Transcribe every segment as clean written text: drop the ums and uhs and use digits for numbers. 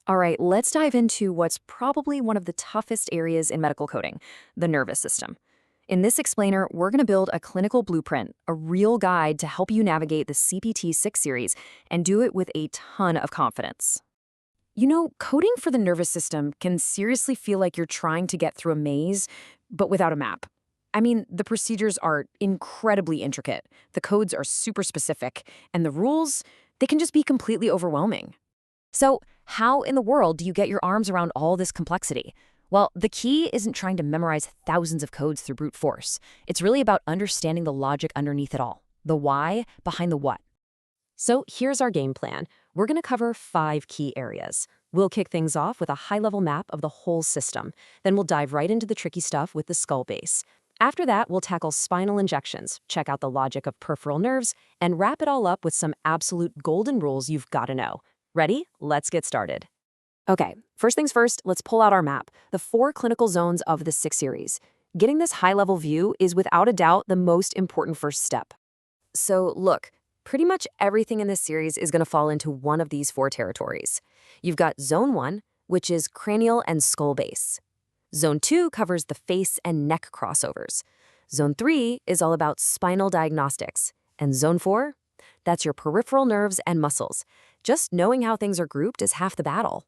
All right, let's dive into what's probably one of the toughest areas in medical coding, the nervous system. In this explainer, we're going to build a clinical blueprint, a real guide to help you navigate the CPT 6 series and do it with a ton of confidence. You know, coding for the nervous system can seriously feel like you're trying to get through a maze, but without a map. I mean, the procedures are incredibly intricate, the codes are super specific, and the rules, they can just be completely overwhelming. So, how in the world do you get your arms around all this complexity? Well, the key isn't trying to memorize thousands of codes through brute force. It's really about understanding the logic underneath it all, the why behind the what. So here's our game plan. We're going to cover 5 key areas. We'll kick things off with a high-level map of the whole system. Then we'll dive right into the tricky stuff with the skull base. After that, we'll tackle spinal injections, check out the logic of peripheral nerves, and wrap it all up with some absolute golden rules you've got to know. Ready? Let's get started. Okay, first things first, let's pull out our map, the 4 clinical zones of the 6 series. Getting this high-level view is without a doubt the most important first step. So look, pretty much everything in this series is going to fall into one of these 4 territories. You've got Zone 1, which is cranial and skull base. Zone 2 covers the face and neck crossovers. Zone 3 is all about spinal diagnostics. And Zone 4? That's your peripheral nerves and muscles. Just knowing how things are grouped is half the battle.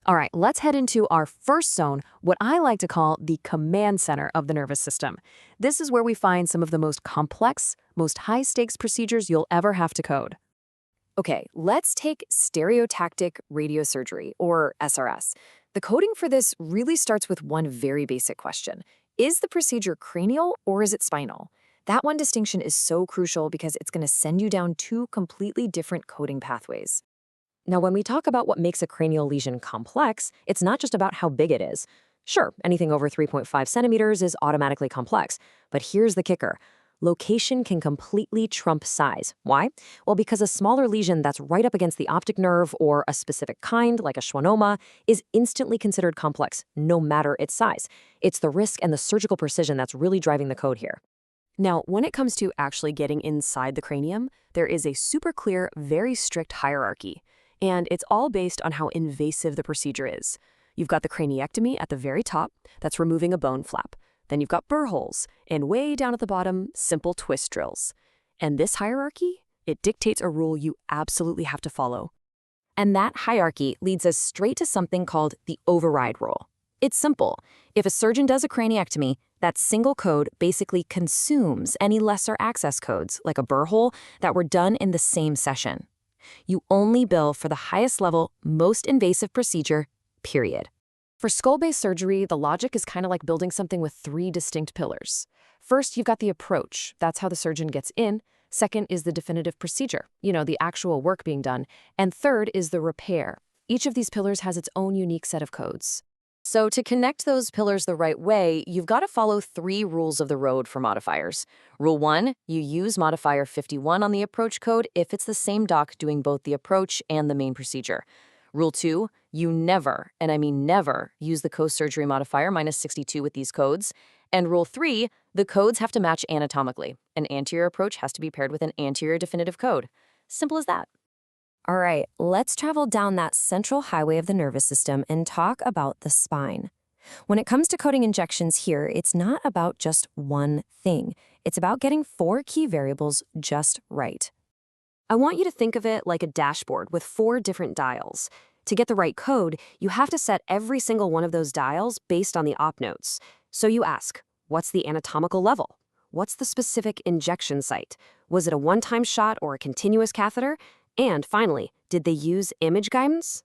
All right, let's head into our first zone, what I like to call the command center of the nervous system. This is where we find some of the most complex, most high-stakes procedures you'll ever have to code. Okay, let's take stereotactic radiosurgery, or SRS. The coding for this really starts with one very basic question. Is the procedure cranial or is it spinal? That one distinction is so crucial because it's going to send you down 2 completely different coding pathways. Now, when we talk about what makes a cranial lesion complex, it's not just about how big it is. Sure, anything over 3.5 centimeters is automatically complex, but here's the kicker. Location can completely trump size. Why? Well, because a smaller lesion that's right up against the optic nerve or a specific kind, like a schwannoma, is instantly considered complex, no matter its size. It's the risk and the surgical precision that's really driving the code here. Now, when it comes to actually getting inside the cranium, there is a super clear, very strict hierarchy. And it's all based on how invasive the procedure is. You've got the craniectomy at the very top, that's removing a bone flap. Then you've got burr holes, and way down at the bottom, simple twist drills. And this hierarchy, it dictates a rule you absolutely have to follow. And that hierarchy leads us straight to something called the override rule. It's simple. If a surgeon does a craniectomy, that single code basically consumes any lesser access codes, like a burr hole, that were done in the same session. You only bill for the highest level, most invasive procedure, period. For skull-based surgery, the logic is kind of like building something with 3 distinct pillars. First, you've got the approach. That's how the surgeon gets in. Second is the definitive procedure, the actual work being done. And third is the repair. Each of these pillars has its own unique set of codes. So to connect those pillars the right way, you've got to follow 3 rules of the road for modifiers. Rule 1, you use modifier 51 on the approach code if it's the same doc doing both the approach and the main procedure. Rule 2, you never, and I mean never, use the post-surgery modifier -62 with these codes. And Rule 3, the codes have to match anatomically. An anterior approach has to be paired with an anterior definitive code. Simple as that. All right, let's travel down that central highway of the nervous system and talk about the spine. When it comes to coding injections here, it's not about just one thing. It's about getting 4 key variables just right. I want you to think of it like a dashboard with 4 different dials. To get the right code, you have to set every single one of those dials based on the op notes. So you ask, what's the anatomical level? What's the specific injection site? Was it a one-time shot or a continuous catheter? And finally, did they use image guidance?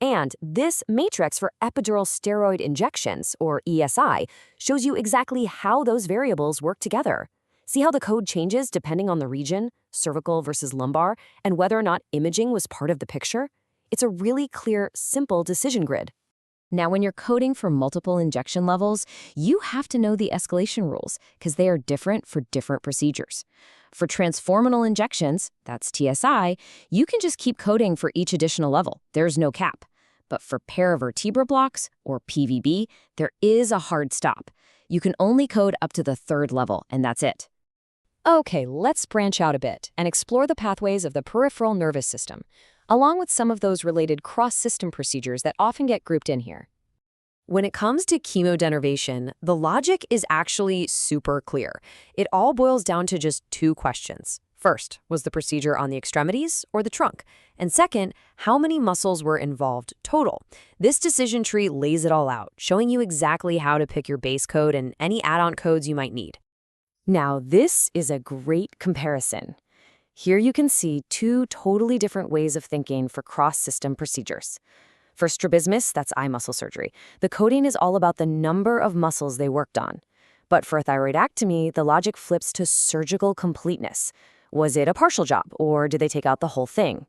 And this matrix for epidural steroid injections, or ESI, shows you exactly how those variables work together. See how the code changes depending on the region, cervical versus lumbar, and whether or not imaging was part of the picture? It's a really clear, simple decision grid. Now, when you're coding for multiple injection levels, you have to know the escalation rules because they are different for different procedures. For transformational injections, that's TSI, you can just keep coding for each additional level. There's no cap. But for paravertebra blocks, or PVB, there is a hard stop. You can only code up to the 3rd level, and that's it. Okay, let's branch out a bit and explore the pathways of the peripheral nervous system. along with some of those related cross-system procedures that often get grouped in here. When it comes to chemodenervation, the logic is actually super clear. It all boils down to just two questions. First, was the procedure on the extremities or the trunk? And second, how many muscles were involved total? This decision tree lays it all out, showing you exactly how to pick your base code and any add-on codes you might need. Now, this is a great comparison. Here you can see two totally different ways of thinking for cross-system procedures. For strabismus, that's eye muscle surgery, the coding is all about the number of muscles they worked on. But for a thyroidectomy, the logic flips to surgical completeness. Was it a partial job, or did they take out the whole thing?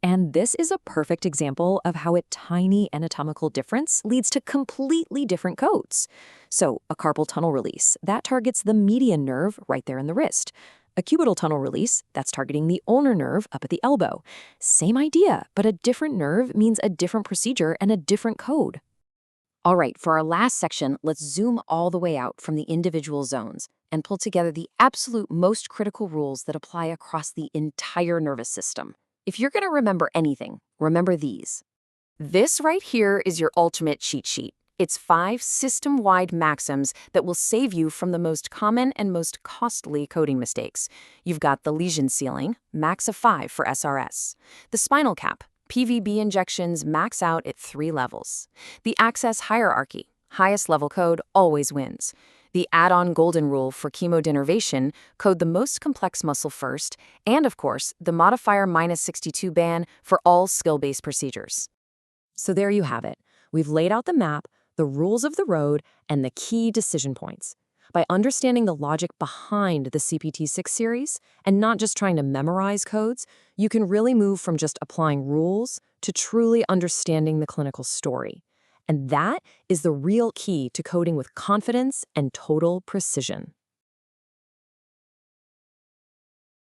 And this is a perfect example of how a tiny anatomical difference leads to completely different codes. So, a carpal tunnel release, that targets the median nerve right there in the wrist. A cubital tunnel release, that's targeting the ulnar nerve up at the elbow. Same idea, but a different nerve means a different procedure and a different code. All right, for our last section, let's zoom all the way out from the individual zones and pull together the absolute most critical rules that apply across the entire nervous system. If you're going to remember anything, remember these. This right here is your ultimate cheat sheet. It's 5 system-wide maxims that will save you from the most common and most costly coding mistakes. You've got the lesion ceiling, max of 5 for SRS. The spinal cap, PVB injections max out at 3 levels. The access hierarchy, highest level code always wins. The add-on golden rule for chemodenervation, code the most complex muscle first, and of course, the modifier -62 ban for all skill-based procedures. So there you have it. We've laid out the map, the rules of the road, and the key decision points. By understanding the logic behind the CPT 6 series, and not just trying to memorize codes, you can really move from just applying rules to truly understanding the clinical story. And that is the real key to coding with confidence and total precision.